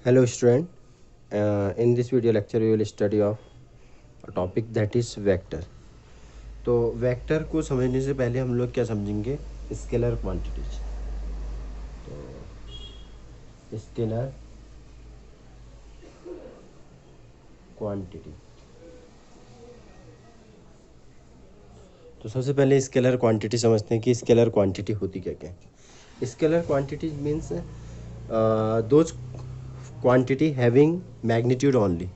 Hello student, in this video lecture we will study of a topic that is vector. तो vector को समझने से पहले हम लोग क्या समझेंगे, स्केलर क्वांटिटीज। तो स्केलर क्वांटिटी, तो सबसे पहले स्केलर क्वांटिटी समझते हैं कि स्केलर क्वांटिटी होती क्या क्या है। Scalar quantity means those quantity having magnitude only.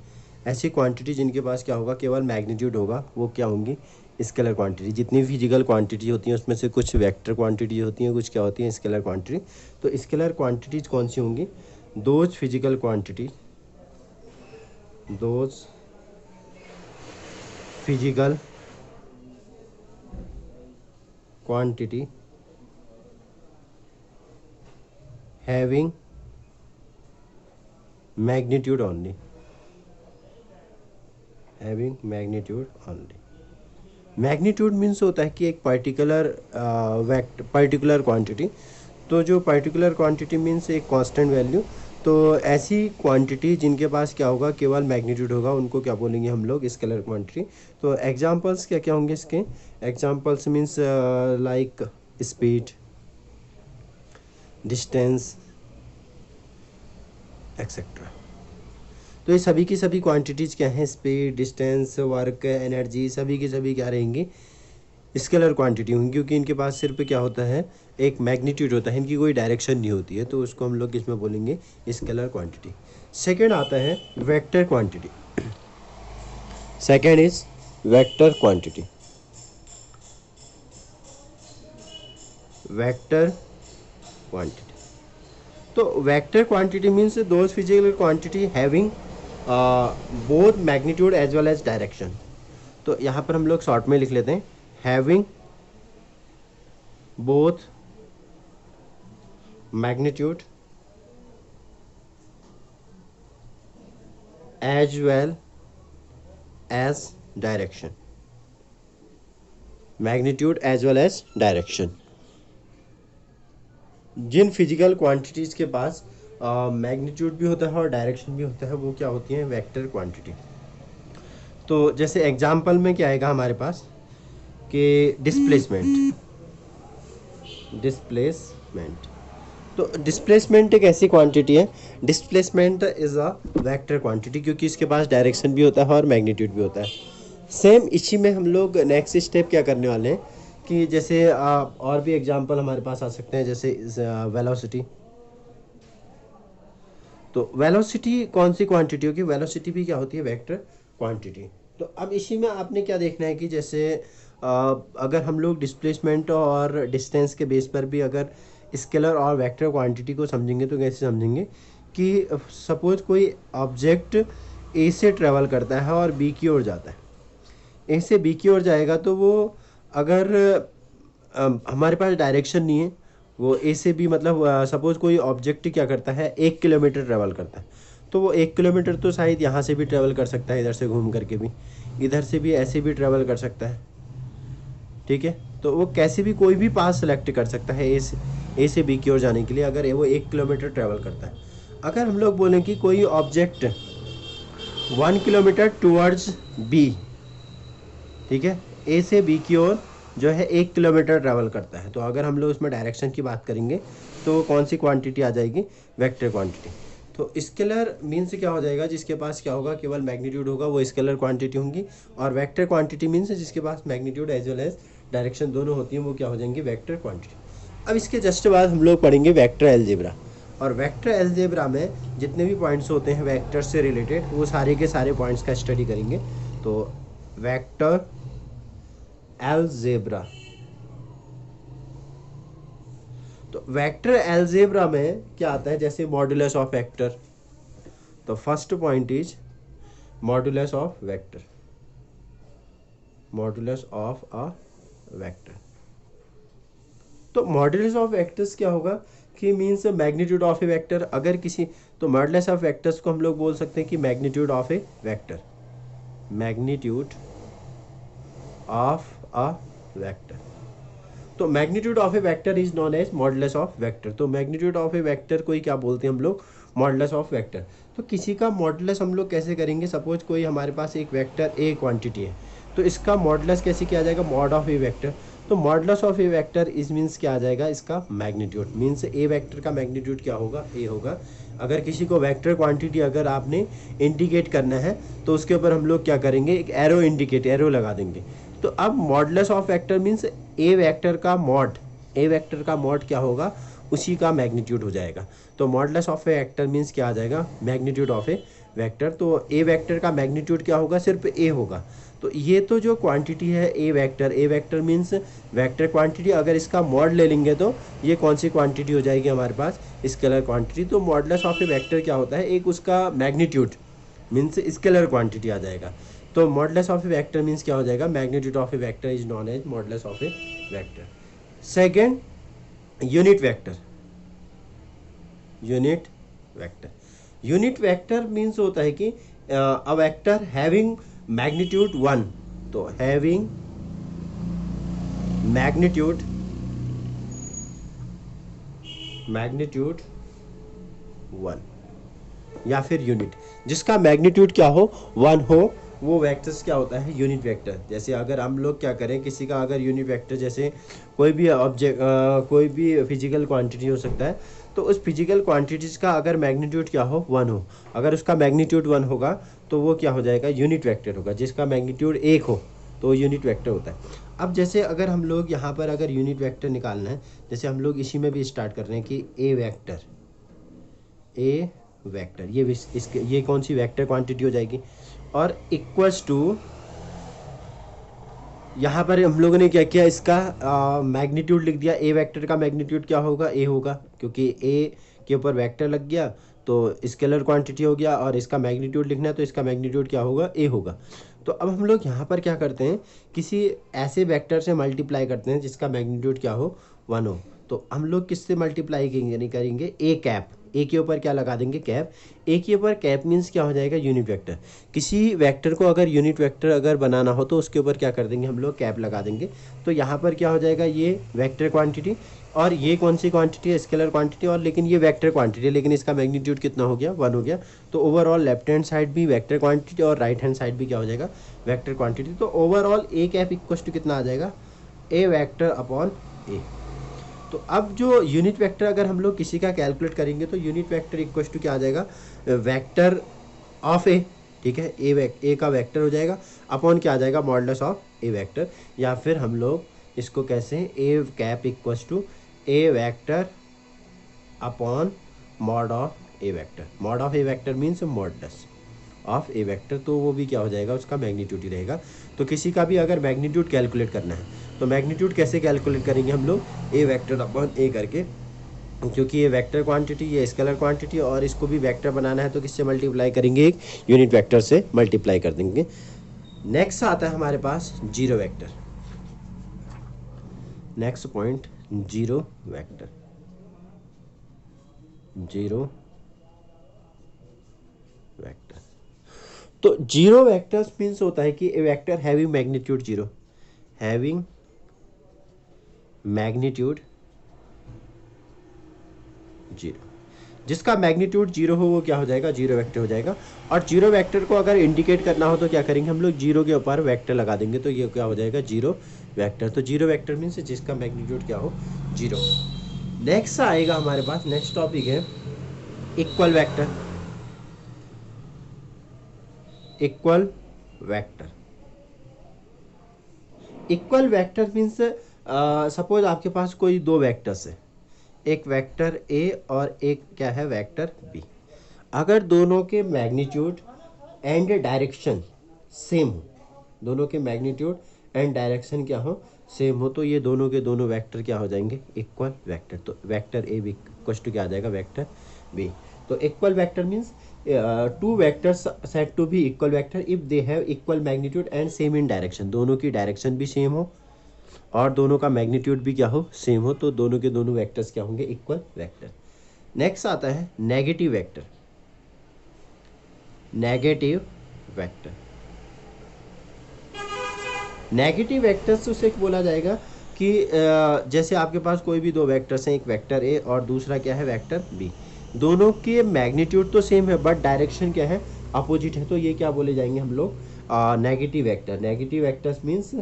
ऐसी क्वांटिटी जिनके पास क्या होगा, केवल मैग्नीट्यूड होगा, वो क्या होंगी, स्केलर क्वांटिटी। जितनी फिजिकल क्वांटिटी होती हैं उसमें से कुछ वेक्टर क्वांटिटी होती हैं, कुछ क्या होती हैं, स्केलर क्वांटिटी। तो स्केलर क्वांटिटीज कौन सी होंगी, those physical quantity, those physical quantity having magnitude only, having magnitude only. Magnitude means होता है कि एक पर्टिकुलर क्वांटिटी। तो जो पर्टिकुलर क्वांटिटी मीन्स एक कांस्टेंट वैल्यू। तो ऐसी क्वांटिटी जिनके पास क्या होगा, केवल मैग्नीट्यूड होगा, उनको क्या बोलेंगे हम लोग, स्केलर क्वांटिटी। तो एग्जांपल्स क्या क्या होंगे इसके, examples means like speed, distance etcetera. तो ये सभी की सभी क्वांटिटीज़ क्या हैं, स्पीड, डिस्टेंस, वर्क, एनर्जी, सभी की सभी क्या रहेंगी, स्केलर क्वांटिटी होंगी। क्योंकि इनके पास सिर्फ क्या होता है, एक मैग्नीट्यूड होता है, इनकी कोई डायरेक्शन नहीं होती है। तो उसको हम लोग किसमें बोलेंगे, स्केलर क्वांटिटी। सेकेंड आता है vector quantity. Second is vector quantity. Vector quantity, तो vector quantity means those physical quantity having both magnitude as well as direction. तो यहाँ पर हम लोग शॉर्ट में लिख लेते हैं, having both magnitude as well as direction, magnitude as well as direction. जिन फिजिकल क्वांटिटीज़ के पास मैग्नीट्यूड भी होता है और डायरेक्शन भी होता है, वो क्या होती हैं, वेक्टर क्वांटिटी। तो जैसे एग्जांपल में क्या आएगा हमारे पास कि डिस्प्लेसमेंट, डिस्प्लेसमेंट। तो डिस्प्लेसमेंट एक ऐसी क्वांटिटी है, displacement is a vector quantity, क्योंकि इसके पास डायरेक्शन भी होता है और मैग्नीट्यूड भी होता है। सेम इसी में हम लोग नेक्स्ट स्टेप क्या करने वाले हैं कि जैसे और भी एग्जांपल हमारे पास आ सकते हैं, जैसे वेलोसिटी। तो वेलोसिटी कौन सी क्वांटिटी होगी, वेलोसिटी भी क्या होती है, वेक्टर क्वांटिटी। तो अब इसी में आपने क्या देखना है कि जैसे अगर हम लोग डिस्प्लेसमेंट और डिस्टेंस के बेस पर भी अगर स्केलर और वेक्टर क्वांटिटी को समझेंगे, तो कैसे समझेंगे कि सपोज कोई ऑब्जेक्ट ए से ट्रेवल करता है और बी की ओर जाता है। ए से बी की ओर जाएगा तो वो अगर हमारे पास डायरेक्शन नहीं है, वो ए से बी मतलब सपोज कोई ऑब्जेक्ट क्या करता है, 1 किलोमीटर ट्रेवल करता है, तो वो 1 किलोमीटर तो शायद यहाँ से भी ट्रेवल कर सकता है, इधर से घूम करके भी, इधर से भी ऐसे भी ट्रेवल कर सकता है। ठीक है, तो वो कैसे भी कोई भी पास सेलेक्ट कर सकता है ए से बी की ओर जाने के लिए, अगर वो 1 किलोमीटर ट्रेवल करता है। अगर हम लोग बोलें कि कोई ऑब्जेक्ट 1 किलोमीटर टूवर्ड्स बी, ठीक है, ए से बी की ओर जो है 1 किलोमीटर ट्रैवल करता है, तो अगर हम लोग उसमें डायरेक्शन की बात करेंगे तो कौन सी क्वांटिटी आ जाएगी, वेक्टर क्वांटिटी। तो स्केलर मीन्स क्या हो जाएगा, जिसके पास क्या होगा, केवल मैग्नीट्यूड होगा, वो स्केलर क्वांटिटी होंगी। और वेक्टर क्वांटिटी मीन्स जिसके पास magnitude as well as direction दोनों होती हैं, वो क्या हो जाएंगी, वेक्टर क्वांटिटी। अब इसके जस्ट बाद हम लोग पढ़ेंगे वेक्टर एलजेब्रा। और वेक्टर एलजेब्रा में जितने भी पॉइंट्स होते हैं वेक्टर से रिलेटेड, वो सारे के सारे पॉइंट्स का स्टडी करेंगे। तो वेक्टर एलजेब्रा, तो वेक्टर एलजेब्रा में क्या आता है, जैसे मॉड्यूलस ऑफ वेक्टर। तो first point is modulus of vector, modulus of a vector. तो मॉड्यूलस ऑफ वेक्टर्स क्या होगा कि means magnitude of a vector. अगर किसी, तो मॉड्यूलस ऑफ वेक्टर्स को हम लोग बोल सकते हैं कि magnitude of a vector, magnitude of a vector. तो magnitude of a vector is known as modulus of vector. तो मैग्नीट्यूड ऑफ ए वेक्टर को ही क्या बोलते हैं हम लोग, मॉडुलस ऑफ वेक्टर। तो किसी का मॉडुलस हम लोग कैसे करेंगे, सपोज कोई हमारे पास एक वेक्टर ए क्वांटिटी है, तो इसका मॉडुलस कैसे किया जाएगा, मॉड ऑफ ए वेक्टर। तो मॉडुलस ऑफ ए वेक्टर इस मीन्स क्या आ जाएगा, इसका मैग्नीट्यूड, मीन्स ए वेक्टर का मैग्नीट्यूड क्या होगा, ए होगा। अगर किसी को वेक्टर क्वांटिटी अगर आपने इंडिकेट करना है तो उसके ऊपर हम लोग क्या करेंगे, एक एरो इंडिकेट, एरो लगा देंगे। तो अब modulus of vector means A vector का मॉड, ए वेक्टर का मॉड क्या होगा, उसी का मैग्नीट्यूड हो जाएगा। तो modulus of a vector means क्या आ जाएगा, मैग्नीट्यूड ऑफ ए वेक्टर। तो ए वेक्टर का मैग्नीट्यूड क्या होगा, सिर्फ ए होगा। तो ये तो जो क्वांटिटी है ए वेक्टर मीन्स वेक्टर क्वांटिटी, अगर इसका मॉड ले लेंगे तो ये कौन सी क्वांटिटी हो जाएगी हमारे पास, स्केलर क्वांटिटी। तो मॉडुलस ऑफ ए वेक्टर क्या होता है, एक उसका मैग्नीट्यूड मीन्स स्केलर क्वांटिटी आ जाएगा। तो modulus of a vector means क्या हो जाएगा, magnitude of a vector is known as modulus of a vector. Second, unit vector. Unit vector, unit vector means होता है कि अ वेक्टर हैविंग मैग्नीट्यूड 1, तो हैविंग मैग्नीट्यूड 1 या फिर यूनिट, जिसका मैग्नीट्यूड क्या हो, 1 हो, वो वेक्टर्स क्या होता है, यूनिट वेक्टर। जैसे अगर हम लोग क्या करें, किसी का अगर यूनिट वेक्टर, जैसे कोई भी ऑब्जेक्ट, कोई भी फिजिकल क्वांटिटी हो सकता है, तो उस फिजिकल क्वांटिटीज का अगर मैग्नीट्यूड क्या हो, 1 हो, अगर उसका मैग्नीट्यूड 1 होगा तो वो क्या हो जाएगा, यूनिट वेक्टर होगा। जिसका मैग्नीट्यूड 1 हो तो वो यूनिट वेक्टर होता है। अब जैसे अगर हम लोग यहाँ पर अगर यूनिट वेक्टर निकालना है, जैसे हम लोग इसी में भी स्टार्ट कर रहे हैं कि ए वेक्टर ये कौन सी वेक्टर क्वांटिटी हो जाएगी, और इक्वल्स टू, यहाँ पर हम लोगों ने क्या किया, इसका मैग्नीट्यूड लिख दिया। ए वेक्टर का मैग्नीट्यूड क्या होगा, ए होगा, क्योंकि ए के ऊपर वेक्टर लग गया तो स्केलर क्वांटिटी हो गया, और इसका मैग्नीट्यूड लिखना है तो इसका मैग्नीट्यूड क्या होगा, ए होगा। तो अब हम लोग यहाँ पर क्या करते हैं, किसी ऐसे वेक्टर से मल्टीप्लाई करते हैं जिसका मैग्नीट्यूड क्या हो, 1 हो। तो हम लोग किससे मल्टीप्लाई करेंगे, नहीं करेंगे, ए कैप, ए के ऊपर क्या लगा देंगे, कैप। ए के ऊपर कैप मीन्स क्या हो जाएगा, यूनिट वेक्टर। किसी वेक्टर को अगर यूनिट वेक्टर अगर बनाना हो तो उसके ऊपर क्या कर देंगे, हम लोग कैप लगा देंगे। तो यहाँ पर क्या हो जाएगा, ये वेक्टर क्वांटिटी, और ये कौन सी क्वांटिटी है, स्केलर क्वांटिटी, और लेकिन ये वेक्टर क्वांटिटी है, लेकिन इसका मैग्नीट्यूड कितना हो गया, 1 हो गया। तो ओवरऑल लेफ्ट हैंड साइड भी वेक्टर क्वांटिटी और राइट हैंड साइड भी क्या हो जाएगा, वेक्टर क्वांटिटी। तो overall A cap equal to कितना आ जाएगा, ए वेक्टर अपॉन ए। तो अब जो यूनिट वेक्टर अगर हम लोग किसी का कैलकुलेट करेंगे तो यूनिट वेक्टर इक्वल टू क्या आ जाएगा, वेक्टर ऑफ ए, ठीक है, ए का वेक्टर हो जाएगा, अपॉन क्या आ जाएगा, मॉडुलस ऑफ ए वेक्टर। या फिर हम लोग इसको कैसे, a cap equal to a vector upon mod of a vector. Mod of a vector means modulus of a vector, तो वो भी क्या हो जाएगा, उसका मैग्नीट्यूड ही रहेगा। तो किसी का भी अगर मैग्नीट्यूड कैलकुलेट करना है तो मैग्नीट्यूड कैसे कैलकुलेट करेंगे हम लोग, ए वेक्टर अपॉन ए करके, क्योंकि ये वेक्टर क्वांटिटी, ये स्केलर क्वांटिटी, और इसको भी वेक्टर बनाना है तो किससे मल्टीप्लाई करेंगे, एक यूनिट वेक्टर से मल्टीप्लाई कर देंगे। नेक्स्ट आता है हमारे पास zero vector. Next point, zero vector. Zero vector, तो जीरो वेक्टर्स मीन्स होता है कि a vector having magnitude 0, having magnitude 0, जिसका मैग्नीट्यूड 0 हो वो क्या हो जाएगा, जीरो वेक्टर हो जाएगा। और जीरो वेक्टर को अगर इंडिकेट करना हो तो क्या करेंगे, हम लोग जीरो के ऊपर वेक्टर लगा देंगे, तो ये क्या हो जाएगा, जीरो वेक्टर। तो जीरो वेक्टर मीन्स जिसका मैग्नीट्यूड क्या हो, 0। नेक्स्ट आएगा हमारे पास, नेक्स्ट टॉपिक है equal vector. Equal vector, equal vector means suppose आपके पास कोई दो वेक्टर्स है, एक वेक्टर ए और एक क्या है, वेक्टर बी। अगर दोनों के मैग्नीट्यूड एंड डायरेक्शन सेम हो, दोनों के मैग्नीट्यूड एंड डायरेक्शन क्या हो, सेम हो, तो ये दोनों के दोनों वेक्टर क्या हो जाएंगे, इक्वल वेक्टर। तो vector A B equal to क्या आ जाएगा, वेक्टर बी। तो equal vector means two vectors set to be equal vector if they have equal magnitude and same in direction. दोनों की डायरेक्शन भी सेम हो और दोनों का मैग्नीट्यूड भी क्या हो, सेम हो, तो दोनों के दोनों वेक्टर्स क्या होंगे, इक्वल वेक्टर। नेक्स्ट आता है negative vector. Negative vector, negative vectors उसे बोला जाएगा कि जैसे आपके पास कोई भी दो वेक्टर्स हैं, एक वेक्टर ए और दूसरा क्या है, वेक्टर बी। दोनों के मैग्नीट्यूड तो सेम है बट डायरेक्शन क्या है, अपोजिट है, तो ये क्या बोले जाएंगे हम लोग, negative vector. Negative vectors means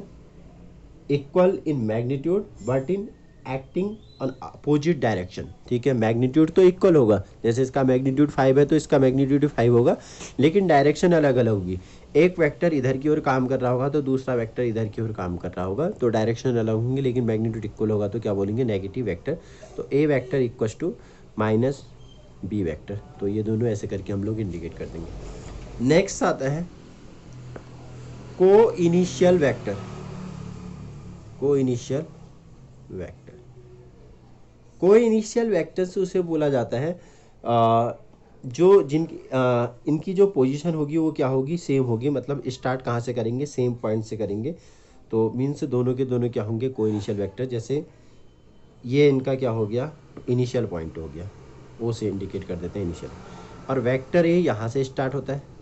equal in magnitude but in acting on opposite direction. ठीक है, मैग्नीट्यूड तो इक्वल होगा, जैसे इसका मैग्नीट्यूड 5 है तो इसका मैग्नीट्यूड 5 होगा, लेकिन डायरेक्शन अलग अलग होगी। एक वेक्टर इधर की ओर काम कर रहा होगा तो दूसरा वेक्टर इधर की ओर काम कर रहा होगा, तो डायरेक्शन अलग होंगे लेकिन मैग्नीट्यूड इक्वल होगा, तो क्या बोलेंगे, नेगेटिव वेक्टर। तो a vector equal to minus b vector, तो ये दोनों ऐसे करके हम लोग इंडिकेट कर देंगे। नेक्स्ट आता है को इनिशियल वेक्टर। को इनिशियल वेक्टर, को इनिशियल वेक्टर से उसे बोला जाता है जो इनकी जो पोजीशन होगी वो क्या होगी, सेम होगी, मतलब स्टार्ट कहाँ से करेंगे, सेम पॉइंट से करेंगे, तो मीन्स दोनों के दोनों क्या होंगे, को इनिशियल वेक्टर। जैसे ये इनका क्या हो गया, इनिशियल पॉइंट हो गया, ओ से इंडिकेट कर देते हैं इनिशियल। और वेक्टर ए यहाँ से स्टार्ट होता है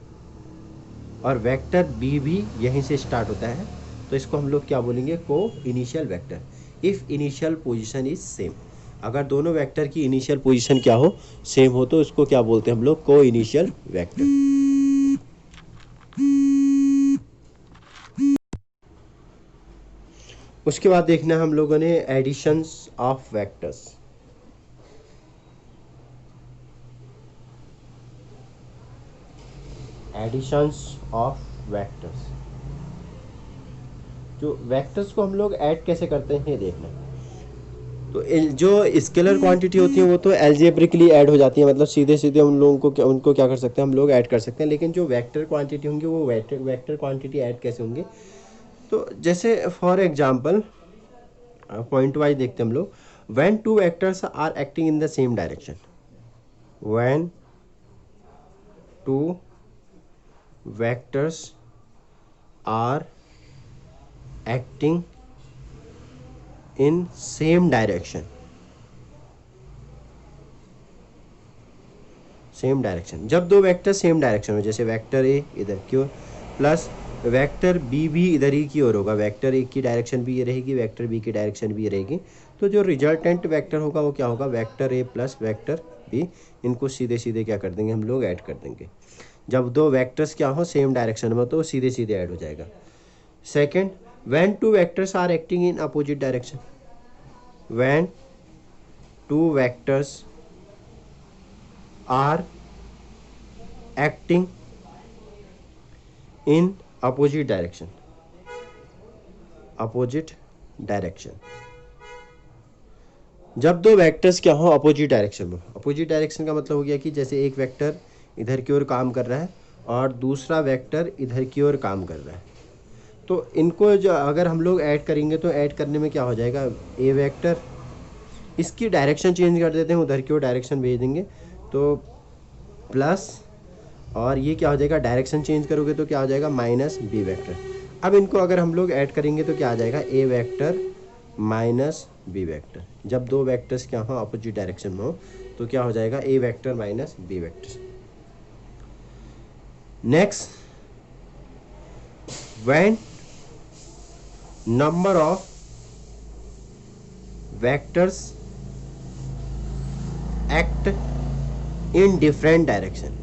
और वेक्टर बी भी यहीं से स्टार्ट होता है, तो इसको हम लोग क्या बोलेंगे, को initial vector. If initial position is same, अगर दोनों वेक्टर की इनिशियल पोजीशन क्या हो, सेम हो, तो इसको क्या बोलते हैं हम लोग, को इनिशियल वेक्टर। उसके बाद देखना है हम लोगों ने additions of vectors. Additions of vectors, जो वेक्टर्स को हम लोग ऐड कैसे करते हैं ये देखना है। तो जो स्केलर क्वांटिटी होती है वो तो एल्जेब्रिकली ऐड हो जाती है, मतलब सीधे सीधे उन लोगों को उनको क्या कर सकते हैं हम लोग, ऐड कर सकते हैं, लेकिन जो वेक्टर क्वांटिटी होंगी वो वेक्टर क्वांटिटी ऐड कैसे होंगे। तो जैसे फॉर एग्जांपल पॉइंट वाइज देखते हैं हम लोग, when two vectors are acting in the same direction, when two vectors are acting in same direction, same direction, जब दो वेक्टर सेम डायरेक्शन में, जैसे वेक्टर ए इधर की ओर प्लस वेक्टर बी भी इधर ही की ओर होगा, वेक्टर ए की डायरेक्शन भी ये रहेगी, वेक्टर बी की डायरेक्शन भी ये रहेगी, तो जो रिजल्टेंट वेक्टर होगा वो क्या होगा, vector A plus vector B, इनको सीधे सीधे क्या कर देंगे हम लोग, ऐड कर देंगे। जब दो वेक्टर्स क्या हो, सेम डायरेक्शन में, तो सीधे सीधे ऐड हो जाएगा। Second, when two vectors are acting in opposite direction, when two vectors are acting in opposite direction, opposite direction, जब दो वेक्टर्स क्या हो अपोजिट डायरेक्शन में। अपोजिट डायरेक्शन का मतलब हो गया कि जैसे एक वेक्टर इधर की ओर काम कर रहा है और दूसरा वेक्टर इधर की ओर काम कर रहा है, तो इनको जो अगर हम लोग ऐड करेंगे तो ऐड करने में क्या हो जाएगा, ए वेक्टर, इसकी डायरेक्शन चेंज कर देते हैं, उधर की ओर डायरेक्शन भेज देंगे, तो प्लस, और ये क्या हो जाएगा, डायरेक्शन चेंज करोगे तो क्या हो जाएगा, माइनस बी वेक्टर। अब इनको अगर हम लोग ऐड करेंगे तो क्या आ जाएगा, ए वेक्टर माइनस बी वेक्टर। जब दो वेक्टर्स क्या हो अपोजिट डायरेक्शन में हो तो क्या हो जाएगा, ए vector minus b vector. Next, when number of vectors act in different direction,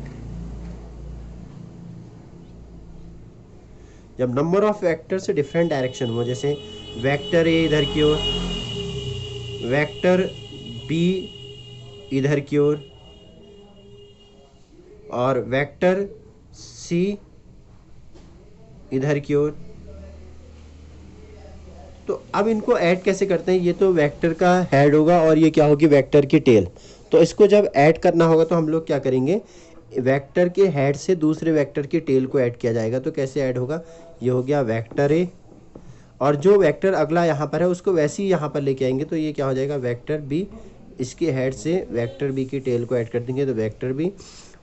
जब नंबर ऑफ वेक्टर से डिफरेंट डायरेक्शन हो, जैसे वेक्टर ए इधर की ओर, वेक्टर बी इधर की ओर और वेक्टर सी इधर की ओर, तो अब इनको ऐड कैसे करते हैं, ये तो वेक्टर का हेड होगा और ये क्या होगी, वेक्टर की टेल। तो इसको जब ऐड करना होगा तो हम लोग क्या करेंगे, वेक्टर के हेड से दूसरे वेक्टर की टेल को ऐड किया जाएगा। तो कैसे ऐड होगा, ये हो गया वेक्टर ए, और जो वेक्टर अगला यहाँ पर है उसको वैसे ही यहाँ पर लेके आएंगे, तो ये क्या हो जाएगा, वेक्टर बी, इसके हेड से वेक्टर बी की टेल को ऐड कर देंगे तो वेक्टर बी,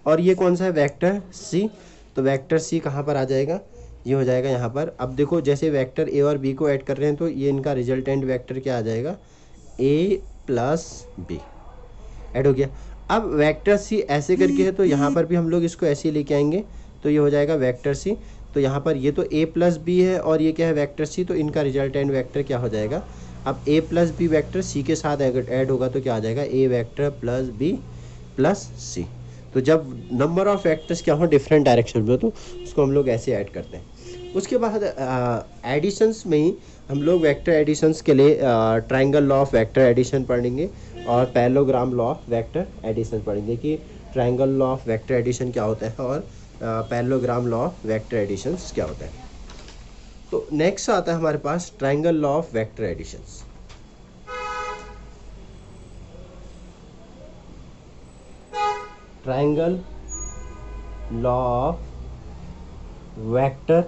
और ये कौन सा है, वेक्टर सी, तो वेक्टर सी कहाँ पर आ जाएगा, ये हो जाएगा यहाँ पर। अब देखो जैसे वेक्टर ए और बी को ऐड कर रहे हैं तो ये इनका रिजल्टेंट वेक्टर क्या आ जाएगा, ए प्लस बी ऐड हो गया। अब वेक्टर सी ऐसे करके है तो यहाँ पर भी हम लोग इसको ऐसे ही लेके आएंगे, तो ये हो जाएगा वेक्टर सी, तो यहाँ पर ये तो ए प्लस बी है और ये क्या है, वेक्टर सी, तो इनका रिजल्टेंट वेक्टर क्या हो जाएगा, अब ए प्लस बी वेक्टर सी के साथ ऐड होगा तो क्या आ जाएगा, ए वेक्टर प्लस बी प्लस सी। तो जब नंबर ऑफ वेक्टर्स क्या हो डिफरेंट डायरेक्शन में, तो उसको हम लोग ऐसे ऐड करते हैं। उसके बाद एडिशंस में ही हम लोग वेक्टर एडिशंस के लिए triangle law of vector addition पढ़ेंगे और parallelogram law of vector addition पढ़ेंगे कि triangle law of vector addition क्या होता है और parallelogram law of vector additions क्या होता है। तो नेक्स्ट आता है हमारे पास triangle law of vector additions. Triangle law of vector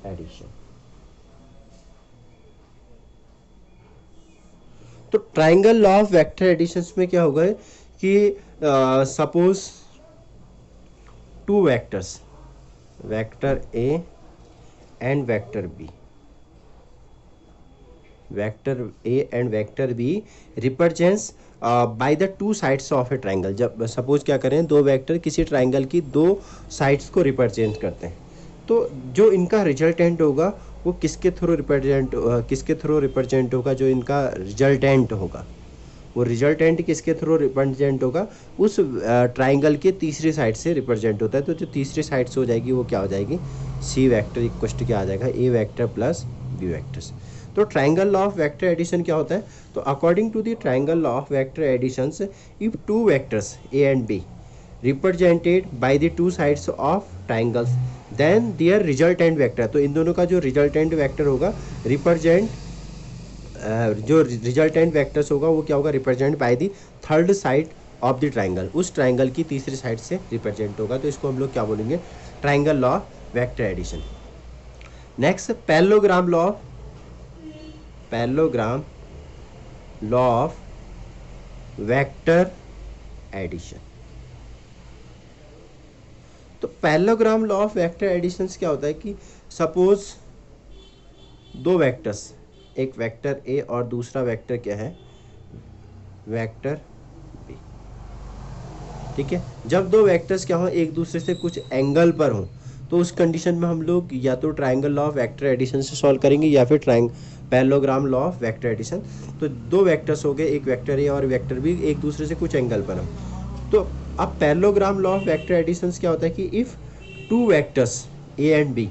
addition. तो triangle law of vector additions में क्या होगा कि suppose two vectors, vector a and vector b, vector a and vector B represents by the two sides of a triangle. जब suppose क्या करें, दो vector किसी ट्रायंगल की दो साइड्स को रिप्रेजेंट करते हैं, तो जो इनका रिजल्टेंट होगा वो किसके थ्रू रिप्रेजेंट होगा, जो इनका रिजल्टेंट होगा वो रिजल्टेंट किसके थ्रू रिप्रेजेंट होगा, उस ट्रायंगल के तीसरी साइड से रिप्रेजेंट होता है। तो जो तीसरी साइड से हो जाएगी वो क्या हो जाएगी, सी वेक्टर इक्वल टू क्या आ जाएगा, ए वेक्टर प्लस बी वेक्टर्स। तो triangle law of vector addition क्या होता है, तो according to the triangle law of vector additions, if two vectors A and B represented by the two sides of triangles then their resultant vector, तो इन दोनों का जो रिजल्टेंट वेक्टर होगा जो रिजल्टेंट वेक्टर्स होगा वो क्या होगा, represent by the third side of the triangle, उस ट्रायंगल की तीसरी साइड से रिप्रेजेंट होगा। तो इसको हम लोग क्या बोलेंगे, triangle law vector addition. Next parallelogram law of vector addition. तो parallelogram law of vector addition क्या होता है कि सपोज दो वेक्टर्स, एक वेक्टर ए और दूसरा वेक्टर क्या है, वेक्टर बी, ठीक है। जब दो वेक्टर्स क्या हो एक दूसरे से कुछ एंगल पर हो, तो उस कंडीशन में हम लोग या तो triangle law of vector addition से सॉल्व करेंगे या फिर parallelogram law of vector addition. तो दो वेक्टर्स हो गए, एक वेक्टर ए और वेक्टर बी, एक दूसरे से कुछ एंगल पर हो। तो अब parallelogram law of vector addition क्या होता है कि if two vectors A and B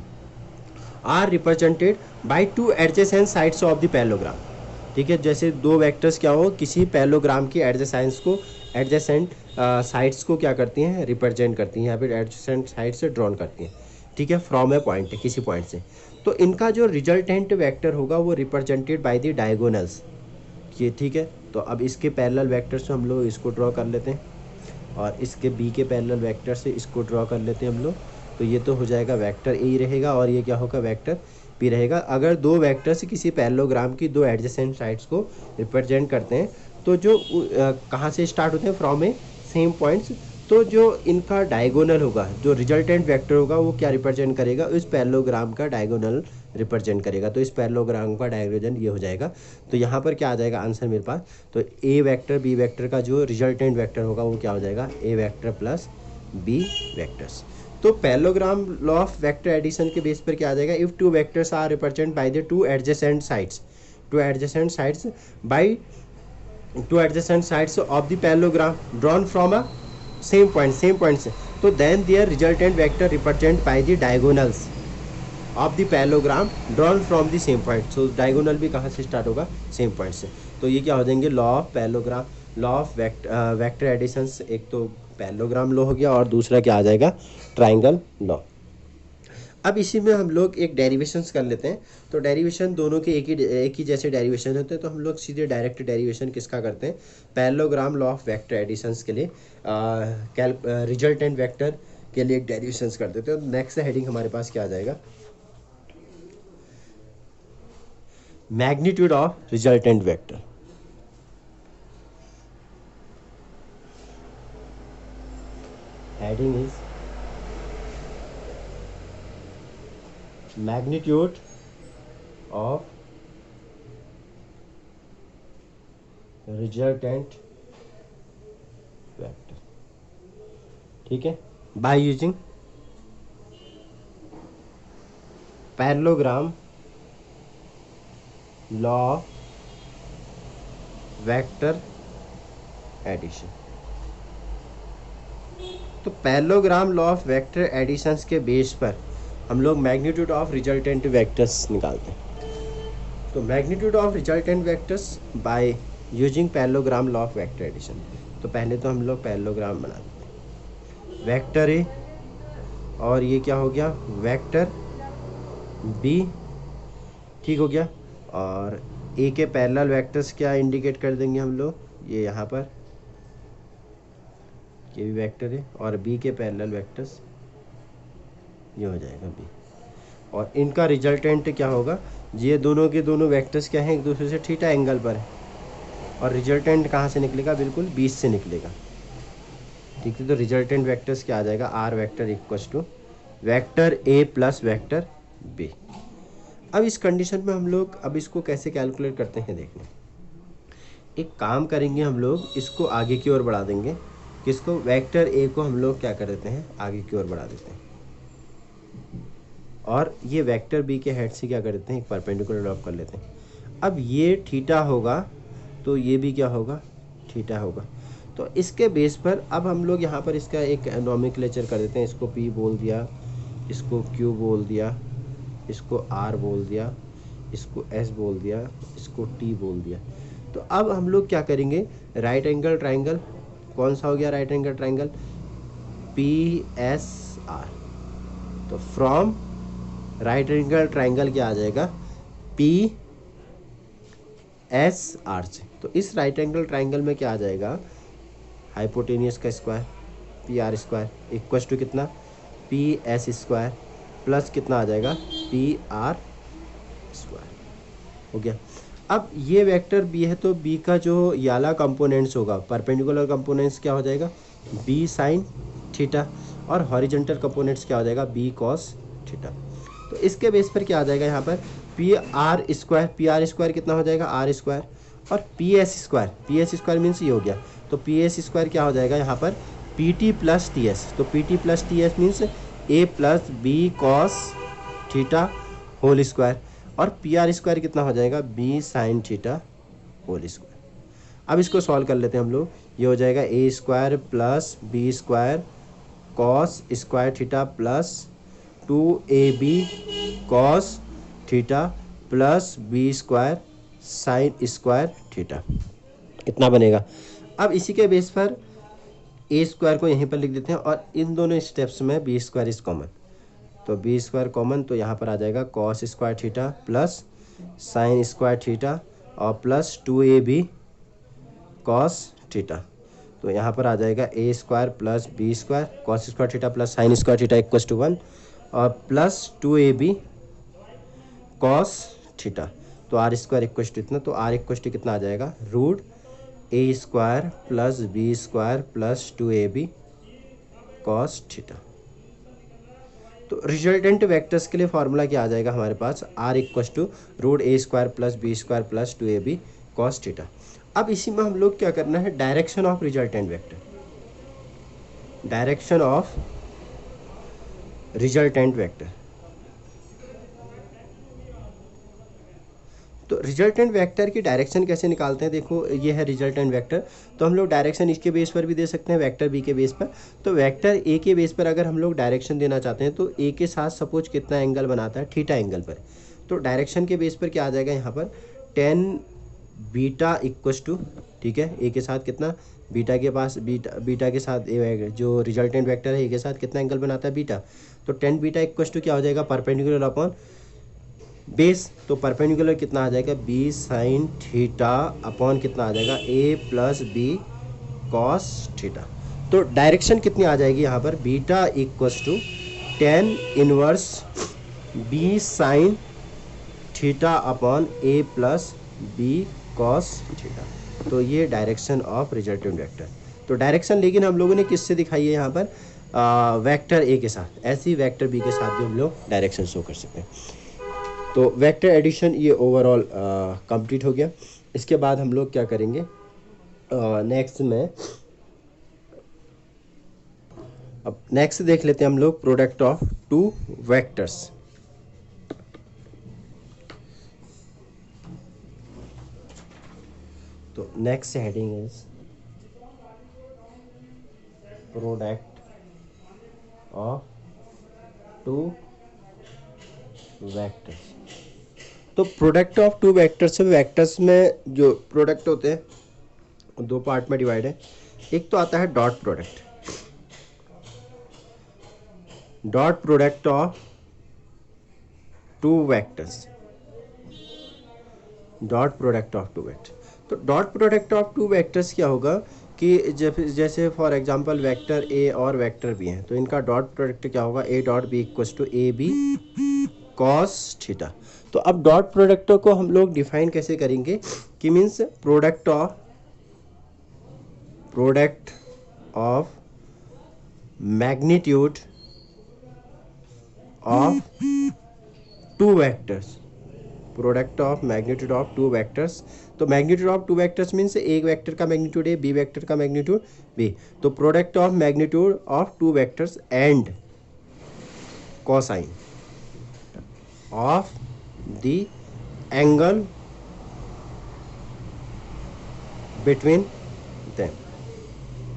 are represented by two adjacent sides of the parallelogram, ठीक है। जैसे दो वेक्टर्स क्या हो किसी पैरेललोग्राम की एडजेसेंट साइड्स को क्या करती हैं, रिप्रेजेंट करती हैं, यहाँ पे एडजेसेंट साइड से ड्रॉन करती हैं, ठीक है, फ्रॉम ए पॉइंट, किसी पॉइंट से। तो इनका जो रिजल्टेंट वेक्टर होगा वो रिप्रेजेंटेड बाय द डायगोनल्स, ये ठीक है। तो अब इसके पैरेलल वेक्टर से हम लोग इसको ड्रॉ कर लेते हैं और इसके बी के पैरेलल वेक्टर से इसको ड्रॉ कर लेते हैं हम लोग। तो ये तो हो जाएगा वेक्टर ए रहेगा और ये क्या होगा, वेक्टर बी रहेगा। अगर दो वेक्टर्स किसी पैरेललोग्राम की दो एडजेसेंट साइड्स को रिप्रेजेंट करते हैं, तो जो कहाँ से स्टार्ट होते हैं, फ्रॉम ए सेम पॉइंट्स, तो जो इनका डायगोनल होगा, जो रिजल्टेंट वेक्टर होगा वो क्या रिप्रेजेंट करेगा, इस पैरेललोग्राम का डायगोनल रिप्रेजेंट करेगा। तो इस पैरेललोग्राम का डायगोनल ये हो जाएगा। तो यहाँ पर क्या आ जाएगा आंसर मेरे पास, तो ए वेक्टर बी वेक्टर का जो रिजल्टेंट वेक्टर होगा वो क्या हो जाएगा, ए वेक्टर प्लस बी वेक्टर्स। तो parallelogram law of vector addition के बेस पर क्या आ जाएगा, if two vectors are represent by the two adjacent sides by two adjacent sides of the parallelogram drawn from a same point से, तो then their resultant vector represent by the diagonals of the parallelogram drawn from the same point. So diagonal भी कहाँ से start होगा, same point से। तो ये क्या हो जाएंगे, law of parallelogram, law of vector addition. एक तो पैरेललोग्राम लॉ हो गया और दूसरा क्या आ जाएगा, ट्रायंगल लॉ। अब इसी में हम लोग एक डेरिवेशंस कर लेते हैं। तो डेरिवेशन दोनों के एक ही जैसे डेरिवेशन होते हैं, तो हम लोग सीधे डायरेक्ट डेरिवेशन किसका करते हैं, parallelogram law of vector additions के लिए रिजल्टेंट वेक्टर के लिए एक डेरिवेशंस कर देते हैं। तो नेक्स्ट हेडिंग हमारे पास क्या आ जाएगा, magnitude of resultant vector. Heading is magnitude of resultant vector, ठीक है, by using parallelogram law vector addition. तो parallelogram law of vector additions के बेस पर हम लोग मैग्नीट्यूड ऑफ रिजल्टेंट वेक्टर्स निकालते हैं। तो magnitude of resultant vectors by using parallelogram law of vector addition. तो पहले तो हम लोग पैरेललोग्राम बना देते हैं, वेक्टर ए और ये क्या हो गया वेक्टर बी, ठीक हो गया। और ए के पैरेलल वेक्टर्स क्या इंडिकेट कर देंगे हम लोग, ये यहाँ पर ये भी वेक्टर है, और बी के पैरेलल वेक्टर्स ये हो जाएगा बी, और इनका रिजल्टेंट क्या होगा, ये दोनों के दोनों वेक्टर्स क्या हैं एक दूसरे से थीटा एंगल पर है, और रिजल्टेंट कहाँ से निकलेगा, बिल्कुल 20 से निकलेगा, ठीक है। तो रिजल्टेंट वेक्टर्स क्या आ जाएगा, R vector equals to vector A plus vector B. अब इस कंडीशन में हम लोग अब इसको कैसे कैलकुलेट करते हैं देखना, एक काम करेंगे हम लोग इसको आगे की ओर बढ़ा देंगे, किसको, वेक्टर ए को हम लोग क्या कर देते हैं आगे की ओर बढ़ा देते हैं, और ये वेक्टर बी के हेड से क्या कर देते हैं एक परपेंडिकुलर ड्रॉप कर लेते हैं। अब ये थीटा होगा तो ये भी क्या होगा, थीटा होगा। तो इसके बेस पर अब हम लोग यहाँ पर इसका एक नोमेनक्लेचर कर देते हैं, इसको पी बोल दिया, इसको क्यू बोल दिया, इसको आर बोल दिया, इसको एस बोल दिया, इसको टी बोल दिया। तो अब हम लोग क्या करेंगे, राइट एंगल ट्राइंगल, कौन सा हो गया right angle triangle, P S R. तो फ्रॉम राइट एंगल ट्राइंगल क्या आ जाएगा, पी एस आर से। तो इस राइट एंगल ट्राइंगल में क्या आ जाएगा, हाइपोटेनियस का square P R square equal to कितना, पी एस स्क्वायर प्लस कितना आ जाएगा, पी आर स्क्वायर हो गया। अब ये वेक्टर बी है तो बी का जो याला कंपोनेंट्स होगा, परपेंडिकुलर कंपोनेंट्स क्या हो जाएगा, बी साइन थीटा, और हॉरिजॉन्टल कंपोनेंट्स क्या हो जाएगा, बी कॉस थीटा। तो इसके बेस पर क्या आ जाएगा यहाँ पर, पी आर स्क्वायर कितना हो जाएगा, आर स्क्वायर, और पी एस स्क्वायर मीन्स ये हो गया। तो पी एस स्क्वायर क्या हो जाएगा यहाँ पर, P T plus T S. तो P T plus T S means a plus B cos theta whole square, और पी आर स्क्वायर कितना हो जाएगा, b sine theta whole square. अब इसको सॉल्व कर लेते हैं हम लोग, ये हो जाएगा a square plus b square cos square theta plus 2ab cos theta plus b square sine square theta, इतना बनेगा। अब इसी के बेस पर ए स्क्वायर को यहीं पर लिख देते हैं, और इन दोनों स्टेप्स में बी स्क्वायर इज कॉमन, तो बी स्क्वायर कॉमन, तो यहाँ पर आ जाएगा cos square theta plus sine square theta और प्लस 2ab कॉस थीटा। तो यहाँ पर आ जाएगा a square plus b square cos square theta plus sine square theta equal to 1, और प्लस 2ab कॉस थीटा। तो आर स्क्वायर इक्वल टू इतना, तो आर इक्वल टू कितना आ जाएगा, root a square plus b square plus 2ab cos theta. तो resultant vectors के लिए फॉर्मूला क्या आ जाएगा हमारे पास, r equal to root a square plus b square plus 2ab cos theta. अब इसी में हम लोग क्या करना है, direction of resultant vector, direction of resultant vector. तो रिजल्टेंट वेक्टर की डायरेक्शन कैसे निकालते हैं, देखो ये है रिजल्टेंट वेक्टर, तो हम लोग डायरेक्शन इसके बेस पर भी दे सकते हैं, वेक्टर बी के बेस पर। तो वेक्टर ए के बेस पर अगर हम लोग डायरेक्शन देना चाहते हैं तो ए के साथ सपोज कितना एंगल बनाता है, थीटा एंगल पर। तो डायरेक्शन के बेस पर क्या आ जाएगा यहाँ पर, 10 बीटा इक्वस टू, ठीक है, ए के साथ कितना, बीटा के पास बीटा के साथ जो रिजल्टेंट वेक्टर है ए के साथ कितना एंगल बनाता है, बीटा। तो 10 बीटा इक्वस टू क्या हो जाएगा, परपेंडिकुलर अपॉन बेस। तो परपेंडिकुलर कितना आ जाएगा, बी साइन थीटा अपॉन कितना आ जाएगा, A plus B cos theta. तो डायरेक्शन कितनी आ जाएगी यहाँ पर, beta equals to 10 inverse B sine theta upon A plus B cos theta. तो ये डायरेक्शन ऑफ रिजल्टेंट वेक्टर। तो डायरेक्शन लेकिन हम लोगों ने किससे दिखाई है यहाँ पर, वेक्टर ए के साथ, ऐसी वेक्टर बी के साथ भी हम लोग डायरेक्शन शो कर सकते हैं। तो वेक्टर एडिशन ये ओवरऑल कंप्लीट हो गया। इसके बाद हम लोग क्या करेंगे, नेक्स्ट में अब नेक्स्ट देख लेते हैं हम लोग प्रोडक्ट ऑफ टू वेक्टर्स। तो next heading is product of two vectors. तो product of two vectors, vectors में जो प्रोडक्ट होते हैं दो पार्ट में डिवाइड है। एक तो आता है dot product, dot product of two vectors, dot product of two vector. तो dot product of two vectors क्या होगा कि जब जैसे फॉर एग्जांपल वेक्टर ए और वेक्टर बी हैं, तो इनका डॉट प्रोडक्ट क्या होगा, A dot B equals to A B cos theta. तो अब डॉट प्रोडक्ट को हम लोग डिफाइन कैसे करेंगे कि means product of magnitude of two vectors, product of magnitude of two vectors. तो magnitude of two vectors means एक वेक्टर का मैग्नीट्यूड ए, बी वेक्टर का मैग्नीट्यूड बी। तो product of magnitude of two vectors and cosine of the angle between them.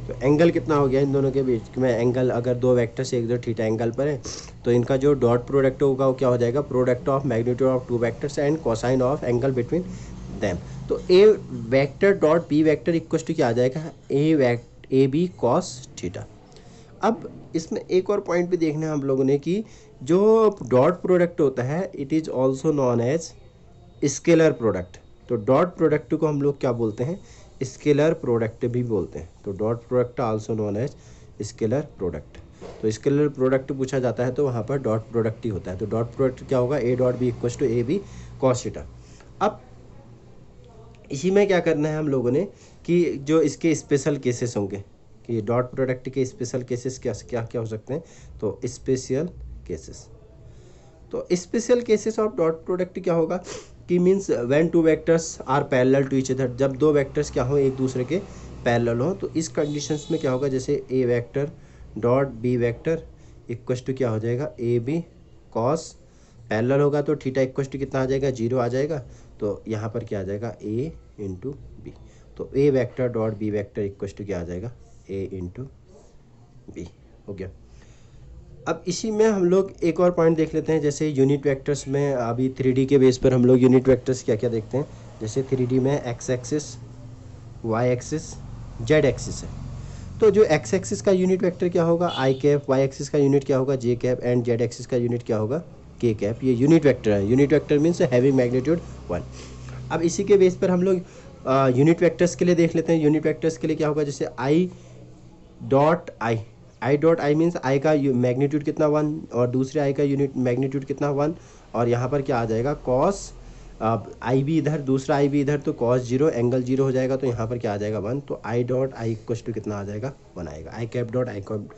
तो angle कितना हो गया इन दोनों के बीच में, एंगल अगर दो वेक्टर से एक दो थीटा एंगल पर है, तो इनका जो डॉट प्रोडक्ट होगा वो क्या हो जाएगा, product of magnitude of two vectors and cosine of angle between them. तो a vector dot B vector equal to क्या आ जाएगा, ए बी कॉस थीटा। अब इसमें एक और पॉइंट भी देखना है हम लोगों ने कि जो डॉट प्रोडक्ट होता है it is also known as scalar product. तो डॉट प्रोडक्ट को हम लोग क्या बोलते हैं, स्केलर प्रोडक्ट भी बोलते हैं। तो dot product also known as scalar product. तो स्केलर प्रोडक्ट पूछा जाता है तो वहाँ पर डॉट प्रोडक्ट ही होता है। तो डॉट प्रोडक्ट क्या होगा, A dot B equal to A B cos theta. अब इसी में क्या करना है हम लोगों ने कि जो इसके स्पेशल केसेस होंगे कि डॉट प्रोडक्ट के स्पेशल केसेस क्या क्या क्या हो सकते हैं, तो स्पेशल केसेस। तो special cases of dot product क्या होगा कि means when two vectors are parallel to each other, जब दो वेक्टर्स क्या हो एक दूसरे के पैरेलल हो। तो इस कंडीशंस में क्या होगा, जैसे a vector dot B vector equals to क्या हो जाएगा, ए बी कॉस, पैरेलल होगा तो थीटा इक्वस टू कितना आ जाएगा, 0 आ जाएगा। तो यहाँ पर क्या आ जाएगा, ए इंटू बी। तो a vector dot B vector equals to क्या आ जाएगा, ए इंटू बी हो गया। अब इसी में हम लोग एक और पॉइंट देख लेते हैं, जैसे यूनिट वेक्टर्स में अभी 3D के बेस पर हम लोग यूनिट वेक्टर्स क्या क्या देखते हैं। जैसे 3D में X axis, Y axis, Z axis है। तो जो एक्स एक्सिस का यूनिट वेक्टर क्या होगा, आई कैप, वाई एक्सिस का यूनिट क्या होगा, J cap, and Z axis का यूनिट क्या होगा, के कैप। ये यूनिट वेक्टर है। Unit vector means having magnitude 1। अब इसी के बेस पर हम लोग यूनिट वेक्टर्स के लिए देख लेते हैं। यूनिट वेक्टर्स के लिए क्या होगा, जैसे आई डॉट आई मीन्स आई का मैग्नीट्यूड कितना 1 और दूसरे आई का यूनिट मैग्नीट्यूड कितना 1। और यहाँ पर क्या आ जाएगा, कॉस, आई भी इधर दूसरा आई भी इधर, तो कॉस 0 एंगल 0 हो जाएगा। तो यहाँ पर क्या आ जाएगा 1। तो i dot i equal to कितना आ जाएगा 1 आएगा। I cap dot I cap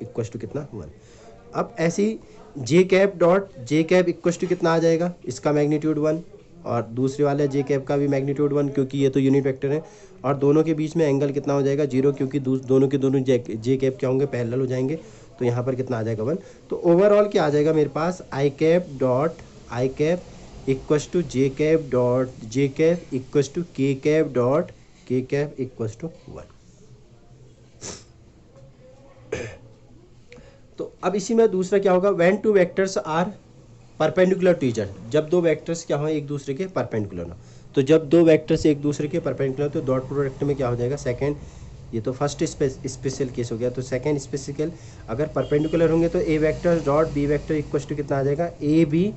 equal to कितना 1। अब ऐसी j cap dot j cap equal to कितना आ जाएगा, इसका मैग्नीट्यूड 1 और दूसरे वाले जे कैप का भी मैग्नीट्यूड 1, क्योंकि ये तो यूनिट वेक्टर है। और दोनों के बीच में एंगल कितना हो जाएगा, 0, क्योंकि दोनों के दोनों जे कैप क्या होंगे, पैरेलल हो जाएंगे। तो यहाँ पर कितना आ जाएगा 1। तो ओवरऑल क्या आ जाएगा मेरे पास, i cap dot I cap equals to j cap dot j cap equals to k cap dot k cap equals to 1। तो अब इसी में दूसरा क्या होगा, when two vectors are perpendicular to each other, जब दो वेक्टर्स क्या हो एक दूसरे के परपेंडिकुलर हो। तो जब दो वेक्टर्स एक दूसरे के परपेंडिकुलर, तो डॉट प्रोडक्ट में क्या हो जाएगा, सेकंड, ये तो फर्स्ट स्पेशल केस हो गया। तो सेकंड स्पेसिकल, अगर परपेंडिकुलर होंगे तो a vector dot B vector equal to कितना आ जाएगा, ए बी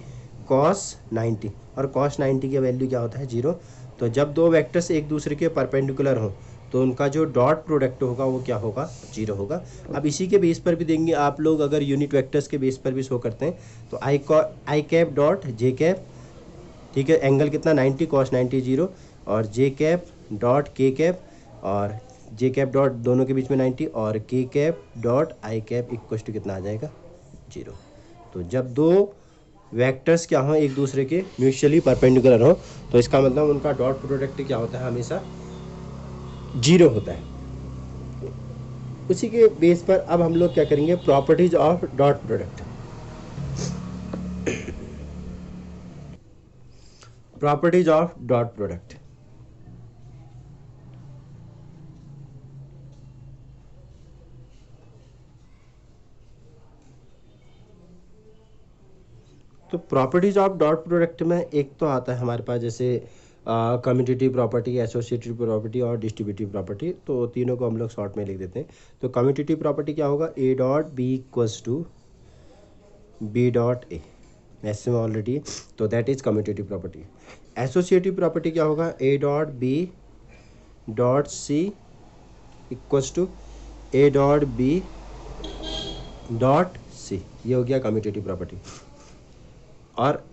कॉस 90। और कॉस 90 की वैल्यू क्या होता है, 0। तो जब दो वेक्टर्स एक दूसरे के परपेंडिकुलर हो तो उनका जो डॉट प्रोडक्ट होगा वो क्या होगा, 0 होगा। अब इसी के बेस पर भी देंगे आप लोग, अगर यूनिट वेक्टर्स के बेस पर भी शो करते हैं। तो आई कैप डॉट जे कैप, ठीक है, एंगल कितना 90, कॉस 90 0, और जे कैप डॉट के कैप, और जे कैप डॉट दोनों के बीच में 90, और K cap dot I cap equal to कितना आ जाएगा, 0। तो जब दो वेक्टर्स क्या हो एक दूसरे के म्यूचुअली परपेंडिकुलर हो तो इसका मतलब उनका डॉट प्रोडक्ट क्या होता है, हमेशा 0 होता है। उसी के बेस पर अब हम लोग क्या करेंगे, properties of dot product. Properties of dot product. तो प्रॉपर्टीज ऑफ डॉट प्रोडक्ट में एक तो आता है हमारे पास जैसे कम्यूटेटिव प्रॉपर्टी, एसोसिएटिव प्रॉपर्टी और डिस्ट्रीब्यूटिव प्रॉपर्टी। तो तीनों को हम लोग शॉर्ट में लिख देते हैं। तो कम्यूटेटिव प्रॉपर्टी क्या होगा, A dot B equals to B dot A, ऐसे में ऑलरेडी, तो that is commutative property. Associative property क्या होगा, A dot B dot C equals to A dot B dot C, ये हो गया कम्यूटेटिव प्रॉपर्टी। और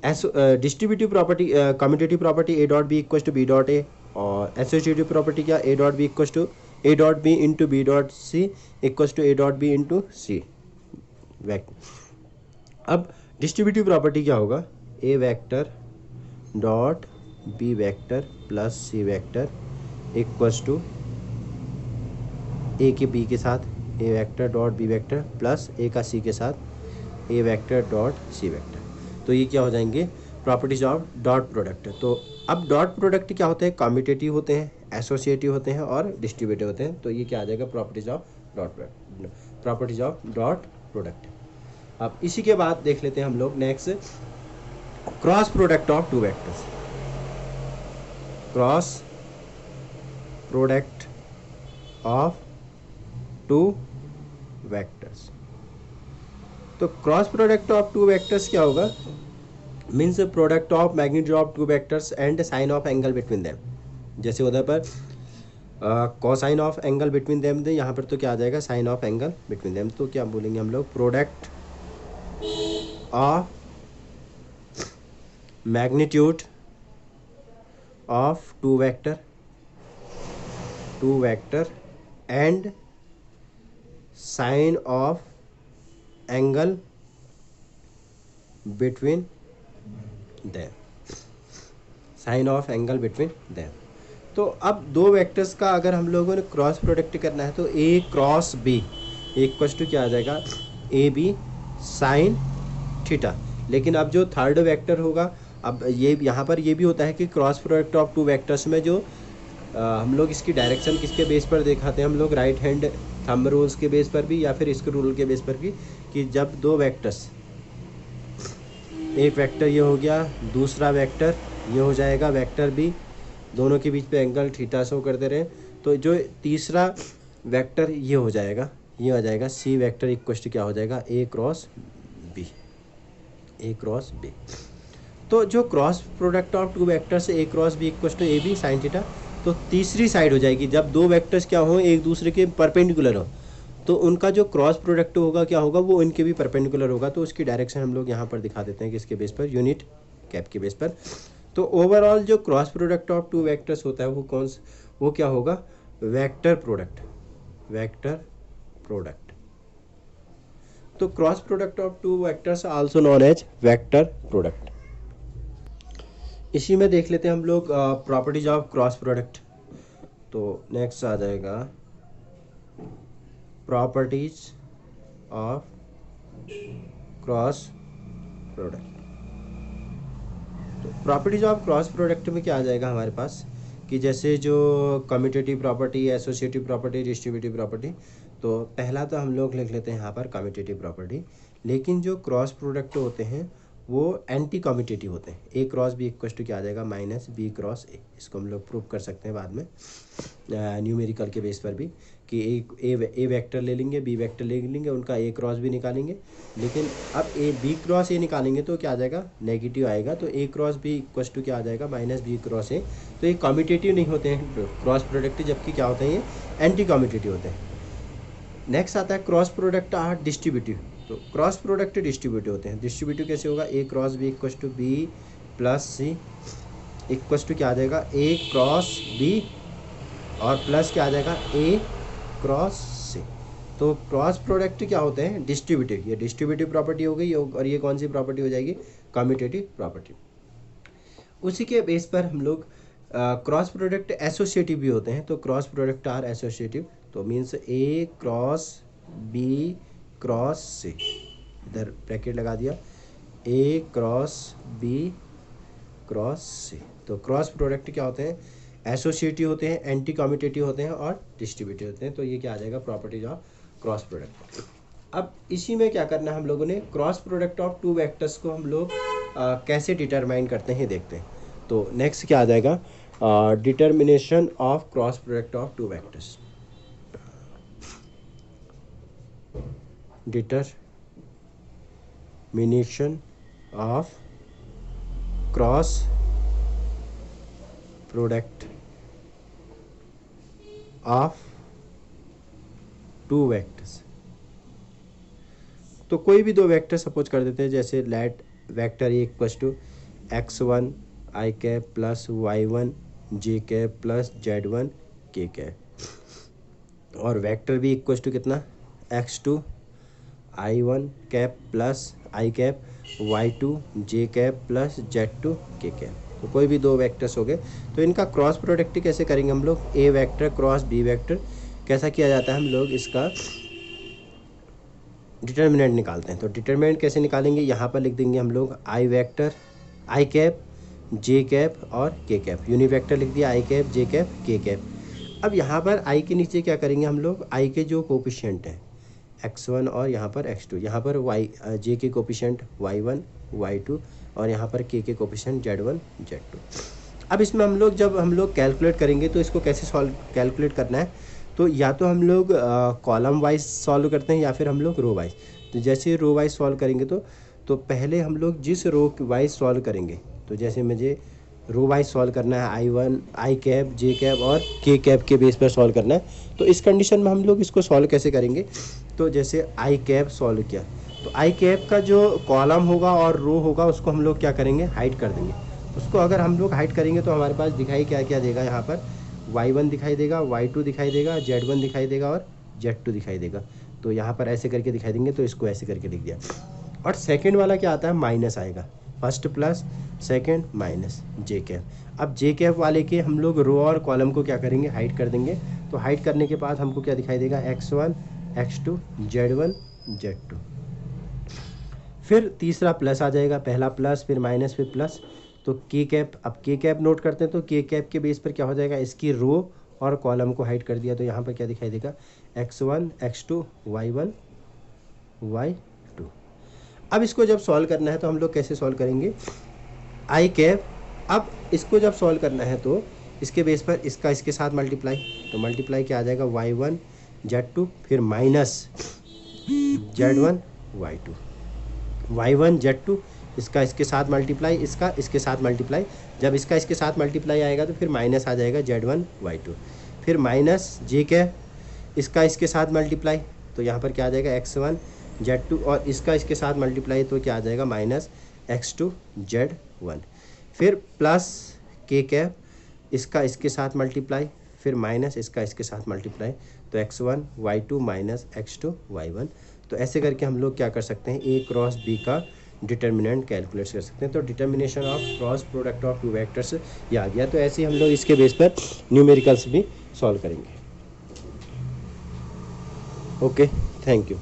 distributive property, commutative property A dot B equal to B dot A, और associative property क्या, A dot B equal to A dot B into B dot C equal to A dot B into C vector. अब distributive property क्या होगा, A vector dot B vector plus C vector equal to A के B के साथ A vector dot B vector plus A का C के साथ A vector dot C vector. तो ये क्या हो जाएंगे, प्रॉपर्टीज ऑफ डॉट प्रोडक्ट। तो अब डॉट प्रोडक्ट क्या होते हैं, कम्यूटेटिव होते हैं, एसोसिएटिव होते हैं और डिस्ट्रीब्यूटिव होते हैं। तो ये क्या आ जाएगा, properties of dot product, properties of dot product. अब इसी के बाद देख लेते हैं हम लोग next, cross product of two vectors. Cross product of two vectors. तो cross product of two vectors क्या होगा, means product of magnitude of two vectors and sine of angle between them. जैसे उधर पर cosine of angle between them थे, यहाँ पर तो क्या आ जाएगा, sine of angle between them. तो क्या बोलेंगे हम लोग, product of magnitude of two vector and sine of angle between them, sine of angle between them. तो अब दो वेक्टर्स का अगर हम लोगों ने क्रॉस प्रोडक्ट करना है तो ए क्रॉस बी इक्वल टू क्या आ जाएगा, ए बी साइन थीटा। लेकिन अब जो थर्ड वेक्टर होगा, अब ये यहाँ पर ये भी होता है कि cross product of two vectors में जो हम लोग इसकी डायरेक्शन किसके बेस पर दिखाते हैं, हम लोग राइट हैंड थंब रूल्स के बेस पर भी या फिर इसके रूल के बेस पर भी, कि जब दो वेक्टर्स, एक वेक्टर ये हो गया, दूसरा वेक्टर ये हो जाएगा वेक्टर बी, दोनों के बीच पे एंगल थीटा शो करते रहे, तो जो तीसरा वेक्टर ये हो जाएगा, ये आ जाएगा सी वेक्टर इक्वल टू क्या हो जाएगा, ए cross B, A cross B. तो जो cross product of two vectors A cross B equal to A B sine theta, तो तीसरी साइड हो जाएगी जब दो वेक्टर्स क्या हो, एक दूसरे के परपेंडिकुलर हो, तो उनका जो क्रॉस प्रोडक्ट होगा क्या होगा, वो इनके भी परपेंडिकुलर होगा। तो उसकी डायरेक्शन हम लोग यहाँ पर दिखा देते हैं कि इसके बेस पर, यूनिट कैप के बेस पर। तो ओवरऑल जो cross product of two vectors होता है वो क्या होगा, वेक्टर प्रोडक्ट, वेक्टर प्रोडक्ट। तो cross product of two vectors also known as vector product. इसी में देख लेते हैं हम लोग प्रॉपर्टीज ऑफ क्रॉस प्रोडक्ट। तो नेक्स्ट आ जाएगा प्रॉपर्टीज ऑफ क्रॉस प्रोडक्ट। तो प्रॉपर्टीज ऑफ क्रॉस प्रोडक्ट में क्या आ जाएगा हमारे पास, कि जैसे जो commutative property, associative property, distributive property. तो पहला तो हम लोग लिख लेते हैं यहाँ पर कम्यूटेटिव प्रॉपर्टी, लेकिन जो क्रॉस प्रोडक्ट होते हैं वो एंटी कम्यूटेटिव होते हैं। ए क्रॉस बी इक्वल टू क्या आ जाएगा, माइनस बी क्रॉस ए। इसको हम लोग प्रूव कर सकते हैं बाद में न्यूमेरिकल के बेस पर भी, कि ए वेक्टर ले लेंगे, बी वेक्टर ले लेंगे, उनका ए क्रॉस भी निकालेंगे। लेकिन अब ए बी क्रॉस ए निकालेंगे तो क्या आ जाएगा, नेगेटिव आएगा। तो ए क्रॉस बी इक्वल टू क्या आ जाएगा, माइनस बी क्रॉस ए। तो ये कम्यूटेटिव नहीं होते हैं क्रॉस प्रोडक्ट, जबकि क्या होते हैं, ये एंटी कम्यूटेटिव होते हैं। नेक्स्ट आता है क्रॉस प्रोडक्ट आर डिस्ट्रीब्यूटिव। तो क्रॉस प्रोडक्ट डिस्ट्रीब्यूटिव होते हैं। डिस्ट्रीब्यूटिव कैसे होगा, a cross B equal to b plus c equal to क्या आ जाएगा, ए क्रॉस बी और प्लस क्या आ जाएगा, ए क्रॉस सी। तो क्रॉस प्रोडक्ट क्या होते हैं, डिस्ट्रीब्यूटिव। ये डिस्ट्रीब्यूटिव प्रॉपर्टी हो गई, और ये कौन सी प्रॉपर्टी हो जाएगी, कम्यूटेटिव प्रॉपर्टी। उसी के बेस पर हम लोग क्रॉस प्रोडक्ट एसोसिएटिव भी होते हैं। तो क्रॉस प्रोडक्ट आर एसोसिएटिव, तो मीन्स ए क्रॉस बी क्रॉस सी, इधर ब्रैकेट लगा दिया, ए क्रॉस बी क्रॉस सी। तो क्रॉस प्रोडक्ट क्या होते हैं, एसोसिएटिव होते हैं, एंटी कम्यूटेटिव होते हैं और डिस्ट्रीब्यूटिव होते हैं। तो ये क्या आ जाएगा, प्रॉपर्टीज ऑफ क्रॉस प्रोडक्ट। अब इसी में क्या करना है हम लोगों ने, cross product of two vectors को हम लोग कैसे डिटरमाइन करते हैं देखते हैं। तो नेक्स्ट क्या आ जाएगा, determination of cross product of two vectors. Determination of cross product of two vectors. तो कोई भी दो वेक्टर सपोज कर देते हैं, जैसे let vector A equals to x1 i cap plus y1 j cap plus z1 k cap, और vector भी इक्वल्स टू कितना x2 i1 cap plus i cap y2 j cap plus z2 k cap. तो कोई भी दो vectors हो गए, तो इनका क्रॉस प्रोडक्ट कैसे करेंगे हम लोग, ए वेक्टर क्रॉस बी वेक्टर कैसा किया जाता है, हम लोग इसका डिटर्मिनेंट निकालते हैं। तो डिटर्मिनेंट कैसे निकालेंगे, यहाँ पर लिख देंगे हम लोग आई वेक्टर आई कैप जे कैप और के कैप, यूनि वेक्टर लिख दिया आई कैप जे कैप के कैप। अब यहाँ पर आई के नीचे क्या करेंगे हम लोग, आई के जो कोफिशिएंट है x1 और यहाँ पर x2, यहाँ पर y जे के कोफिशिएंट y1 y2 और यहाँ पर के कोफिशिएंट z1 z2। अब इसमें हम लोग जब हम लोग कैलकुलेट करेंगे तो इसको कैसे सॉल्व कैलकुलेट करना है, तो या तो हम लोग कॉलम वाइज सॉल्व करते हैं या फिर हम लोग रो वाइज। तो जैसे रो वाइज सॉल्व करेंगे तो पहले हम लोग जिस रो वाइज सॉल्व करेंगे, तो जैसे मुझे रो वाइज सॉल्व करना है आई1 आई कैप जे कैप और के कैप के बेस पर सॉल्व करना है, तो इस कंडीशन में हम लोग इसको सॉल्व कैसे करेंगे। तो जैसे आई कैप सॉल्व किया, तो आई कैप का जो कॉलम होगा और रो होगा उसको हम लोग क्या करेंगे, हाइड कर देंगे। उसको अगर हम लोग हाइड करेंगे तो हमारे पास दिखाई क्या क्या देगा, यहाँ पर y1 दिखाई देगा, y2 दिखाई देगा, z1 दिखाई देगा और z2 दिखाई देगा। तो यहाँ पर ऐसे करके दिखाई देंगे, तो इसको ऐसे करके लिख दिया। और सेकंड वाला क्या आता है, माइनस आएगा, फर्स्ट प्लस सेकंड माइनस जे कैप। अब जे कैप वाले के हम लोग रो और कॉलम को क्या करेंगे, हाइड कर देंगे। तो हाइड करने के बाद हमको क्या दिखाई देगा, x1 x2 z1 z2। फिर तीसरा प्लस आ जाएगा, पहला प्लस फिर माइनस फिर प्लस। तो के कैप, अब के कैप नोट करते हैं, तो के कैप के बेस पर क्या हो जाएगा, इसकी रो और कॉलम को हाइड कर दिया। तो यहाँ पर क्या दिखाई देगा, x1 x2 y1 y2। अब इसको जब सॉल्व करना है तो हम लोग कैसे सॉल्व करेंगे, आई कैप। अब इसको जब सॉल्व करना है तो इसके बेस पर इसका इसके साथ मल्टीप्लाई, तो मल्टीप्लाई क्या आ जाएगा, y1 z2 फिर minus z1 y2, y1 z2 इसका इसके साथ मल्टीप्लाई, इसका इसके साथ मल्टीप्लाई। जब इसका इसके साथ मल्टीप्लाई आएगा तो फिर माइनस आ जाएगा z1 y2, फिर माइनस जे कैप इसका इसके साथ मल्टीप्लाई, तो यहाँ पर क्या आ जाएगा x1 z2 और इसका इसके साथ मल्टीप्लाई, तो क्या आ जाएगा माइनस x2 z1। फिर प्लस के कैप इसका इसके साथ मल्टीप्लाई, फिर माइनस इसका इसके साथ मल्टीप्लाई, तो x1 y2 minus x2 y1। तो ऐसे करके हम लोग क्या कर सकते हैं, ए क्रॉस बी का डिटर्मिनेंट कैलकुलेट कर सकते हैं। तो determination of cross product of two vectors ये आ गया। तो ऐसे ही हम लोग इसके बेस पर न्यूमेरिकल्स भी सॉल्व करेंगे। Okay, thank you.